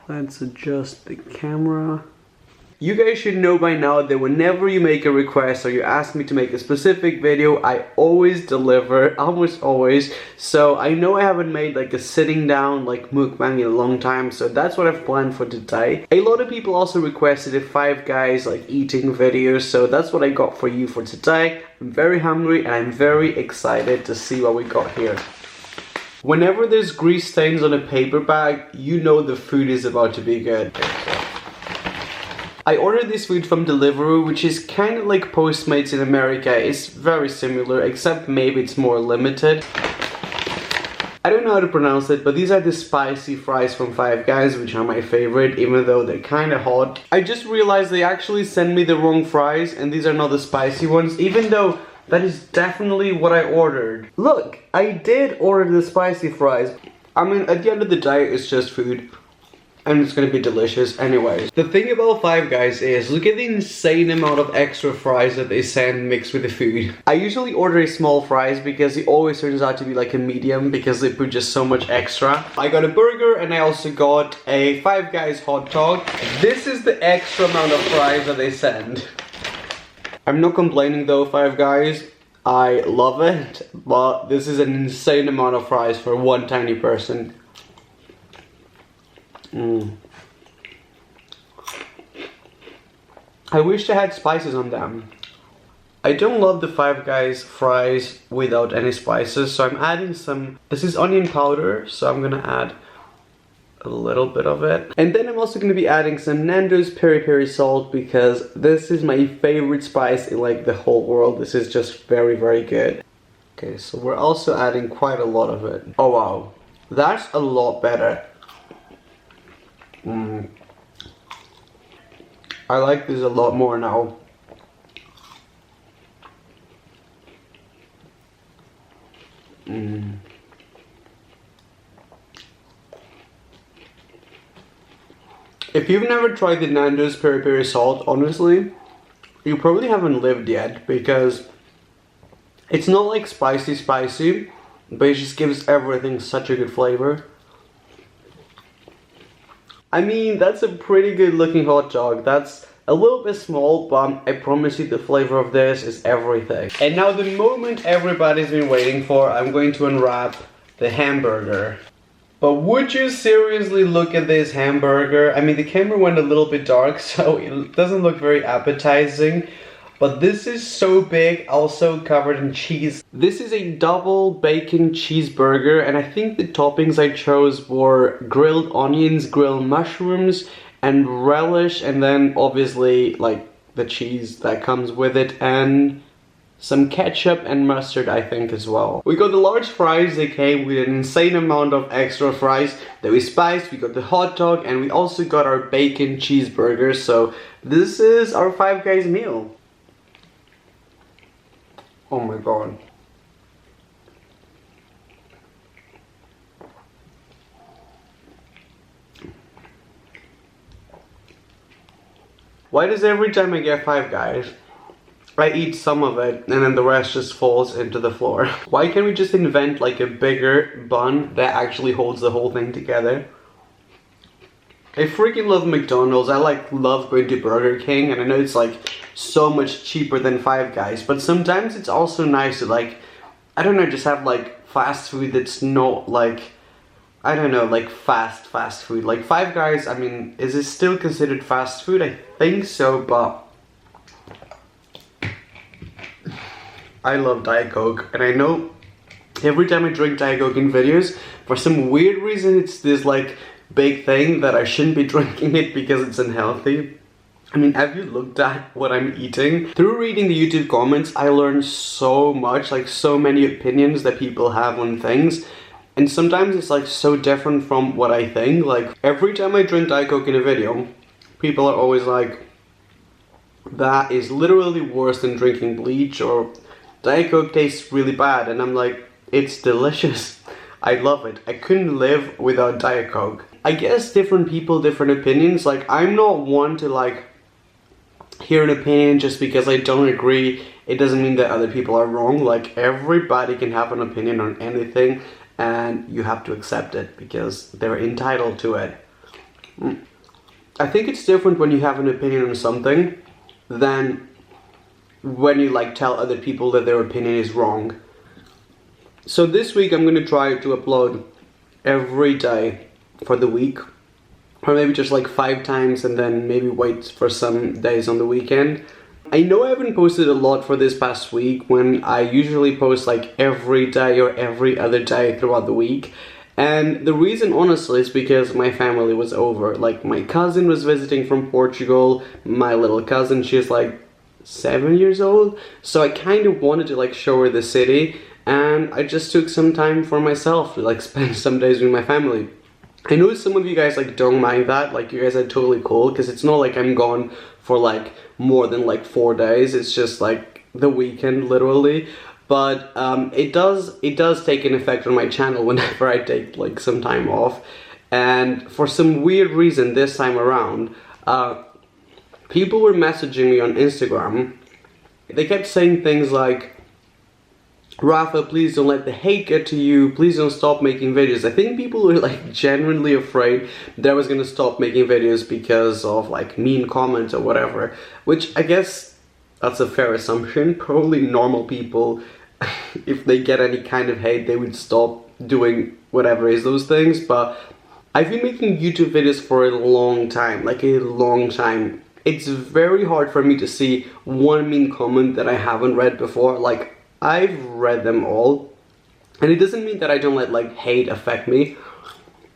Let's adjust the camera. You guys should know by now that whenever you make a request or you ask me to make a specific video, I always deliver, almost always. So I know I haven't made like a sitting down like mukbang in a long time, so that's what I've planned for today. A lot of people also requested a Five Guys like eating video, so that's what I got for you for today. I'm very hungry and I'm very excited to see what we got here. Whenever there's grease stains on a paper bag, you know the food is about to be good. I ordered this food from Deliveroo, which is kind of like Postmates in America. It's very similar, except maybe it's more limited. I don't know how to pronounce it, but these are the spicy fries from Five Guys, which are my favorite, even though they're kind of hot. I just realized they actually sent me the wrong fries, and these are not the spicy ones, even though that is definitely what I ordered. Look, I did order the spicy fries. I mean, at the end of the day, it's just food. And it's gonna be delicious anyways. The thing about Five Guys is, look at the insane amount of extra fries that they send mixed with the food. I usually order a small fries because it always turns out to be like a medium because they put just so much extra. I got a burger and I also got a Five Guys hot dog. This is the extra amount of fries that they send. I'm not complaining though, Five Guys. I love it, but this is an insane amount of fries for one tiny person. I wish they had spices on them. I don't love the Five Guys fries without any spices, so I'm adding some. This is onion powder, so I'm gonna add a little bit of it. And then I'm also gonna be adding some Nando's peri peri salt because this is my favorite spice in like the whole world. This is just very, very good. Okay, so we're also adding quite a lot of it. Oh wow, that's a lot better. I like this a lot more now. If you've never tried the Nando's peri peri salt, honestly, you probably haven't lived yet because it's not like spicy, but it just gives everything such a good flavor. I mean, that's a pretty good looking hot dog. That's a little bit small, but I promise you the flavor of this is everything. And now the moment everybody's been waiting for, I'm going to unwrap the hamburger. But would you seriously look at this hamburger? I mean, the camera went a little bit dark, so it doesn't look very appetizing. But this is so big, also covered in cheese. This is a double bacon cheeseburger, and I think the toppings I chose were grilled onions, grilled mushrooms, and relish, and then obviously like the cheese that comes with it, and some ketchup and mustard I think as well. We got the large fries, they came with an insane amount of extra fries that we spiced. We got the hot dog, and we also got our bacon cheeseburger. So this is our Five Guys meal. Oh my god. Why does every time I get Five Guys, I eat some of it and then the rest just falls into the floor? Why can't we just invent like a bigger bun that actually holds the whole thing together? I freaking love McDonald's. I love going to Burger King, and I know it's like so much cheaper than Five Guys, but sometimes it's also nice to like, I don't know, just have like fast food that's not like, I don't know, like fast food. Like Five Guys, I mean, is it still considered fast food? I think so, but I love Diet Coke, and I know every time I drink Diet Coke in videos, for some weird reason it's this like big thing that I shouldn't be drinking it because it's unhealthy. I mean, have you looked at what I'm eating? Through reading the YouTube comments, I learned so much, like so many opinions that people have on things. And sometimes it's like so different from what I think. Like every time I drink Diet Coke in a video, people are always like, that is literally worse than drinking bleach, or Diet Coke tastes really bad. And I'm like, it's delicious. I love it. I couldn't live without Diet Coke. I guess different people, different opinions. Like, I'm not one to like hear an opinion just because I don't agree. It doesn't mean that other people are wrong. Like, everybody can have an opinion on anything, and you have to accept it because they're entitled to it. I think it's different when you have an opinion on something than when you like tell other people that their opinion is wrong. So this week I'm gonna try to upload every day for the week, or maybe just like 5 times and then maybe wait for some days on the weekend. I know I haven't posted a lot for this past week when I usually post like every day or every other day throughout the week. And the reason honestly is because my family was over. Like my cousin was visiting from Portugal, my little cousin, she's like 7 years old. So I kind of wanted to like show her the city, and I just took some time for myself to like spend some days with my family. I know some of you guys like don't mind that, like you guys are totally cool, because it's not like I'm gone for like more than like 4 days, it's just like the weekend literally. But it does take an effect on my channel whenever I take like some time off. And for some weird reason this time around, people were messaging me on Instagram. They kept saying things like, Raphael, please don't let the hate get to you, please don't stop making videos. I think people were like genuinely afraid that I was gonna stop making videos because of like mean comments or whatever, which I guess that's a fair assumption. Probably normal people, if they get any kind of hate, they would stop doing whatever is those things. But I've been making YouTube videos for a long time, like a long time. It's very hard for me to see one mean comment that I haven't read before. Like, I've read them all, and it doesn't mean that I don't let like hate affect me,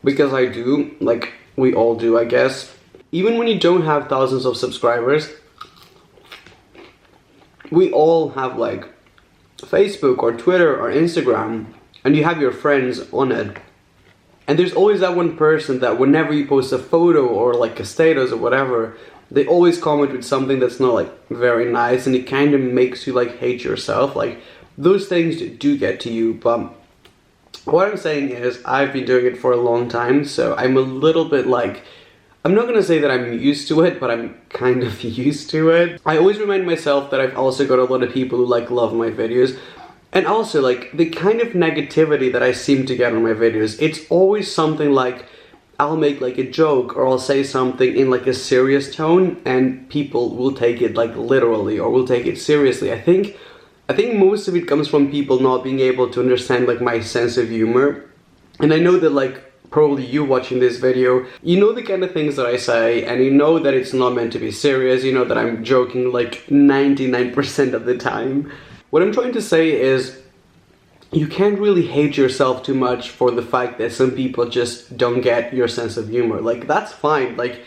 because I do, like we all do, I guess. Even when you don't have thousands of subscribers, we all have like Facebook or Twitter or Instagram, and you have your friends on it. And there's always that one person that whenever you post a photo or like a status or whatever, they always comment with something that's not like very nice, and it kind of makes you like hate yourself. Like those things do get to you. But what I'm saying is I've been doing it for a long time, so I'm a little bit like, I'm not gonna say that I'm used to it, but I'm kind of used to it. I always remind myself that I've also got a lot of people who like love my videos. And also like the kind of negativity that I seem to get on my videos, it's always something like I'll make like a joke or I'll say something in like a serious tone and people will take it like literally or will take it seriously. I think most of it comes from people not being able to understand like my sense of humor. And I know that like probably you watching this video, you know the kind of things that I say, and you know that it's not meant to be serious, you know that I'm joking like 99% of the time. What I'm trying to say is, you can't really hate yourself too much for the fact that some people just don't get your sense of humor. Like, that's fine. Like,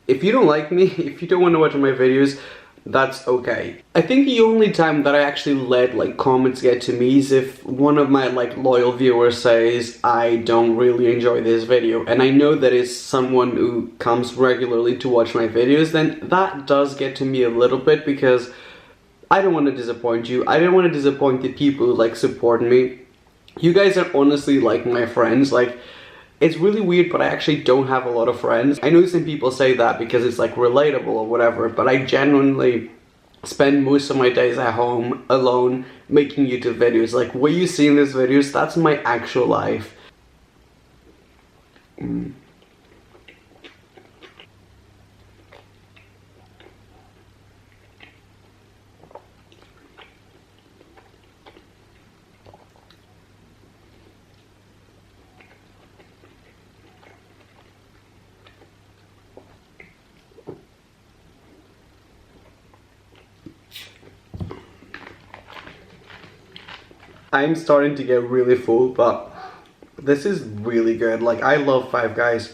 if you don't like me, if you don't want to watch my videos, that's okay. I think the only time that I actually let like comments get to me is if one of my like loyal viewers says, I don't really enjoy this video, and I know that it's someone who comes regularly to watch my videos, then that does get to me a little bit, because I don't want to disappoint you. I don't want to disappoint the people who like support me. You guys are honestly like my friends. Like, it's really weird, but I actually don't have a lot of friends. I know some people say that because it's like relatable or whatever, but I genuinely spend most of my days at home alone making YouTube videos. Like, what you see in these videos, that's my actual life. I'm starting to get really full, but this is really good. Like, I love Five Guys.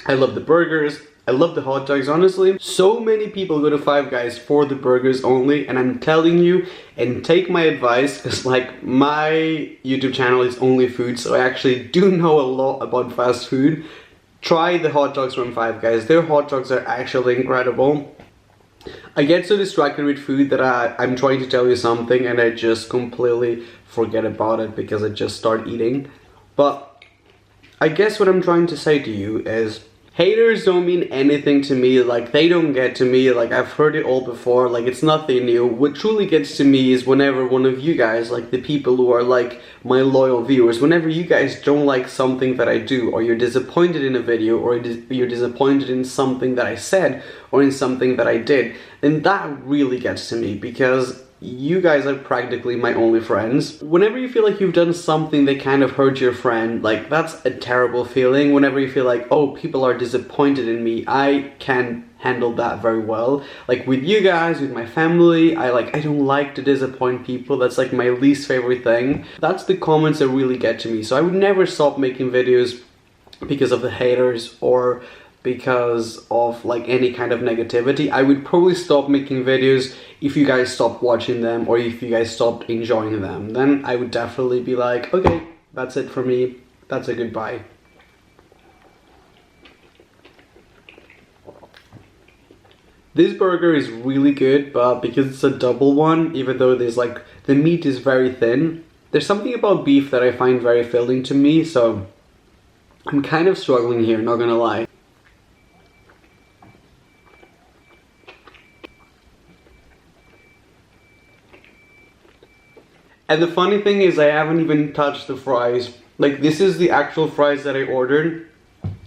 I love the burgers. I love the hot dogs, honestly. So many people go to Five Guys for the burgers only, and I'm telling you, and take my advice, because like my YouTube channel is only food, so I actually do know a lot about fast food. Try the hot dogs from Five Guys. Their hot dogs are actually incredible. I get so distracted with food that I'm trying to tell you something and I just completely forget about it because I just start eating. But I guess what I'm trying to say to you is, Haters don't mean anything to me, like they don't get to me, like I've heard it all before, like it's nothing new. What truly gets to me is whenever one of you guys, like the people who are like my loyal viewers, whenever you guys don't like something that I do, or you're disappointed in a video, or you're disappointed in something that I said, or in something that I did, then that really gets to me, because you guys are practically my only friends. Whenever you feel like you've done something that kind of hurt your friend, like that's a terrible feeling. Whenever you feel like, oh, people are disappointed in me, I can handle that very well. Like with you guys, with my family, I don't like to disappoint people. That's like my least favorite thing. That's the comments that really get to me. So I would never stop making videos because of the haters or because of like any kind of negativity. I would probably stop making videos if you guys stopped watching them, or if you guys stopped enjoying them. Then I would definitely be like, okay, that's it for me, that's a goodbye. This burger is really good, but because it's a double one, even though there's like, the meat is very thin, there's something about beef that I find very filling to me, so I'm kind of struggling here, not gonna lie. And the funny thing is I haven't even touched the fries. Like this is the actual fries that I ordered,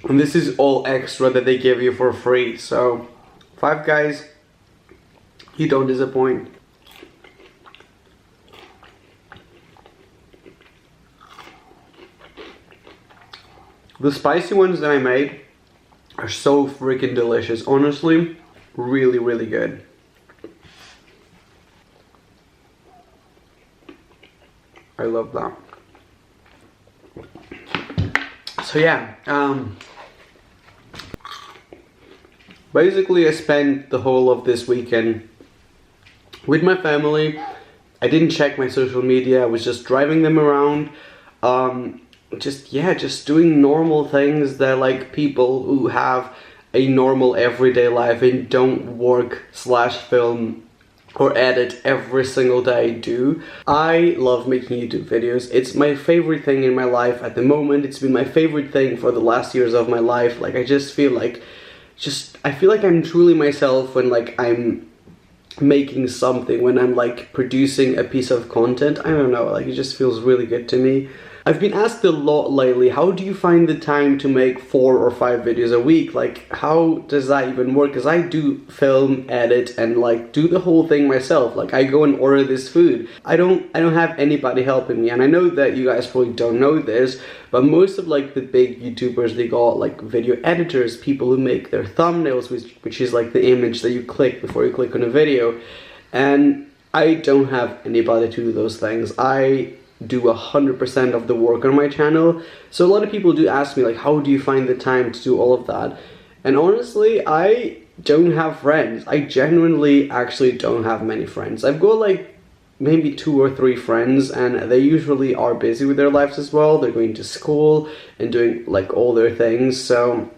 and this is all extra that they give you for free. So Five Guys, you don't disappoint. The spicy ones that I made are so freaking delicious. Honestly, really, really good. I love that. So yeah, basically I spent the whole of this weekend with my family. I didn't check my social media, I was just driving them around, just doing normal things that like people who have a normal everyday life and don't work / film or edit every single day do. I love making YouTube videos. It's my favorite thing in my life at the moment. It's been my favorite thing for the last years of my life. Like I just feel like, I feel like I'm truly myself when like I'm making something, when I'm like producing a piece of content. I don't know, like it just feels really good to me. I've been asked a lot lately, how do you find the time to make 4 or 5 videos a week? Like, how does that even work? Because I do film, edit, and like do the whole thing myself. Like, I go and order this food. I don't have anybody helping me. And I know that you guys probably don't know this, but most of like the big YouTubers, they got like video editors, people who make their thumbnails, which is like the image that you click before you click on a video. And I don't have anybody to do those things. I do 100% of the work on my channel. So a lot of people do ask me like, how do you find the time to do all of that? And honestly, I don't have friends. I genuinely actually don't have many friends. I've got like maybe 2 or 3 friends, and they usually are busy with their lives as well. They're going to school and doing like all their things, so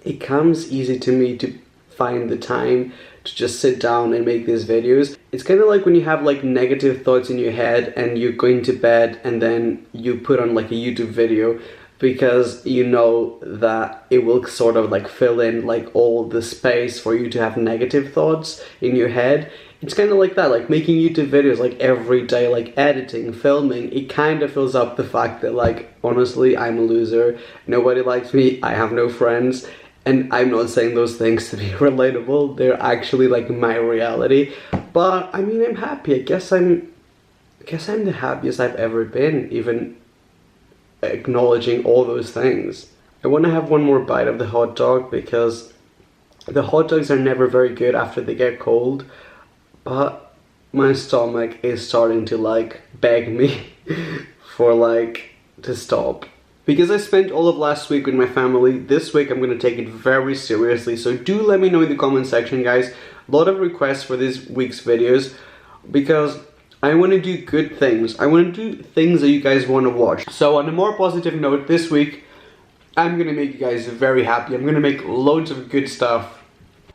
it comes easy to me to find the time to just sit down and make these videos. It's kind of like when you have like negative thoughts in your head and you're going to bed and then you put on like a YouTube video because you know that it will sort of like fill in like all the space for you to have negative thoughts in your head. It's kind of like that, like making YouTube videos like every day, like editing, filming, it kind of fills up the fact that like, honestly, I'm a loser, nobody likes me, I have no friends. And I'm not saying those things to be relatable, they're actually like my reality. But I mean, I'm happy. I guess I'm the happiest I've ever been, even acknowledging all those things. I want to have one more bite of the hot dog because the hot dogs are never very good after they get cold, but my stomach is starting to like beg me for like to stop. Because I spent all of last week with my family, this week I'm going to take it very seriously. So do let me know in the comment section, guys. A lot of requests for this week's videos because I want to do good things. I want to do things that you guys want to watch. So on a more positive note, this week I'm going to make you guys very happy. I'm going to make loads of good stuff.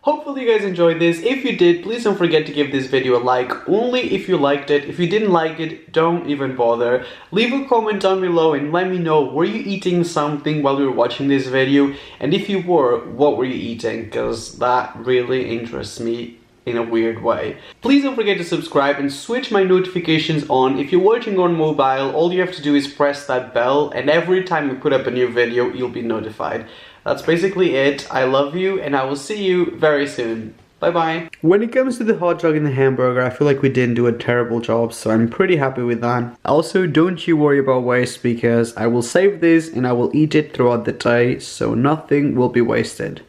Hopefully you guys enjoyed this. If you did, please don't forget to give this video a like, only if you liked it. If you didn't like it, don't even bother. Leave a comment down below and let me know, were you eating something while you were watching this video? And if you were, what were you eating? Because that really interests me in a weird way. Please don't forget to subscribe and switch my notifications on. If you're watching on mobile, all you have to do is press that bell, and every time we put up a new video, you'll be notified. That's basically it. I love you, and I will see you very soon. Bye bye. When it comes to the hot dog and the hamburger, I feel like we didn't do a terrible job, so I'm pretty happy with that. Also, don't you worry about waste, because I will save this and I will eat it throughout the day, so nothing will be wasted.